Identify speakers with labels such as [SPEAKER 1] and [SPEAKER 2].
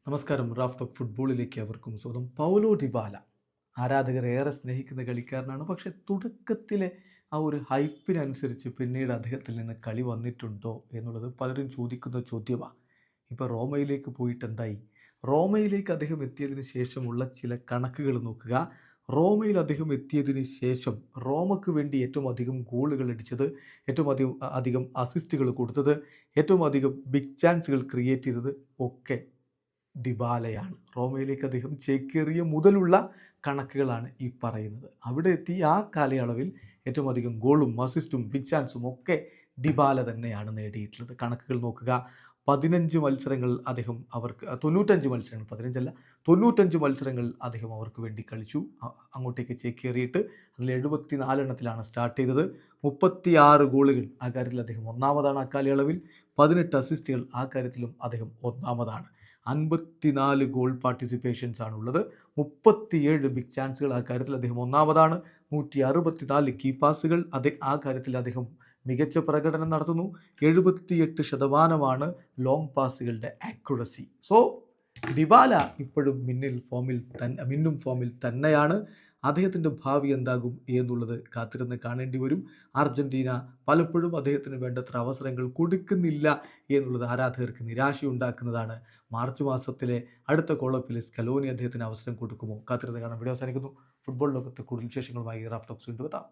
[SPEAKER 1] നമസ്കാരം. Raf talk ഫുട്ബോളിലേക്ക് അവർക്കും സ്വാഗതം. പൗലോ ഡിബാല ആരാധകർ ഏറെ സ്നേഹിക്കുന്ന കളിക്കാരനാണ്. പക്ഷേ തുടക്കത്തിലെ ആ ഒരു ഹൈപ്പിനനുസരിച്ച് പിന്നീട് അദ്ദേഹത്തിൽ നിന്ന് കളി വന്നിട്ടുണ്ടോ എന്നുള്ളത് പലരും ചോദിക്കുന്ന ചോദ്യമാണ്. ഇപ്പോൾ റോമയിലേക്ക് പോയിട്ട് എന്തായി? റോമയിലേക്ക് അദ്ദേഹം എത്തിയതിന് ശേഷമുള്ള ചില കണക്കുകൾ നോക്കുക. റോമയിൽ അദ്ദേഹം എത്തിയതിന് ശേഷം റോമയ്ക്ക് വേണ്ടി ഏറ്റവും അധികം ഗോളുകൾ അടിച്ചത്, ഏറ്റവും അധികം അസിസ്റ്റുകൾ കൊടുത്തത്, ഏറ്റവും അധികം ബിഗ് ചാൻസുകൾ ക്രിയേറ്റ് ചെയ്തത് ഒക്കെ ഡിബാലയാണ്. റോമയിലേക്ക് അദ്ദേഹം ചേക്കേറിയ മുതലുള്ള കണക്കുകളാണ് ഈ പറയുന്നത്. അവിടെ എത്തി ആ കാലയളവിൽ ഏറ്റവും അധികം ഗോളും അസിസ്റ്റും ബിഗ് ചാൻസും ഒക്കെ ഡിബാല തന്നെയാണ് നേടിയിട്ടുള്ളത്. കണക്കുകൾ നോക്കുക. 15 മത്സരങ്ങൾ അദ്ദേഹം അവർക്ക് 95 മത്സരങ്ങൾ, 15 അല്ല 95 മത്സരങ്ങൾ അദ്ദേഹം അവർക്ക് വേണ്ടി കളിച്ചു. അങ്ങോട്ടേക്ക് ചേക്കേറിയിട്ട് അതിൽ 74 എണ്ണത്തിലാണ് സ്റ്റാർട്ട് ചെയ്തത്. 36 ഗോളുകൾ, ആ കാര്യത്തിൽ അദ്ദേഹം ഒന്നാമതാണ്. അക്കാലയളവിൽ 18 അസിസ്റ്റുകൾ, ആ കാര്യത്തിലും അദ്ദേഹം ഒന്നാമതാണ്. 54 ഗോൾ പാർട്ടിസിപ്പേഷൻസ് ആണുള്ളത്. 37 ബിഗ് ചാൻസുകൾ, ആ കാര്യത്തിൽ അദ്ദേഹം ഒന്നാമതാണ്. 164 കീ പാസുകൾ, ആ കാര്യത്തിൽ അദ്ദേഹം മികച്ച പ്രകടനം നടത്തുന്നു. 78% ലോങ് പാസുകളുടെ ആക്യുറസി. സോ ഡിബാല ഇപ്പോഴും മിന്നും ഫോമിൽ തന്നെയാണ്. അദ്ദേഹത്തിൻ്റെ ഭാവി എന്താകും എന്നുള്ളത് കാത്തിരുന്ന് കാണേണ്ടി വരും. അർജൻറ്റീന പലപ്പോഴും അദ്ദേഹത്തിന് വേണ്ടത്ര അവസരങ്ങൾ കൊടുക്കുന്നില്ല എന്നുള്ളത് ആരാധകർക്ക് നിരാശയുണ്ടാക്കുന്നതാണ്. മാർച്ച് മാസത്തിലെ അടുത്ത കോളപ്പിൽ സ്കലോനി അദ്ദേഹത്തിന് അവസരം കൊടുക്കുമോ? കാത്തിരുന്ന് കാണാം. വീഡിയോ അവസാനിക്കുന്നു. ഫുട്ബോൾ ലോകത്ത് കൂടുതൽ വിശേഷങ്ങളുമായി റാഫ് ടോക്സ് വീണ്ടും എത്താം.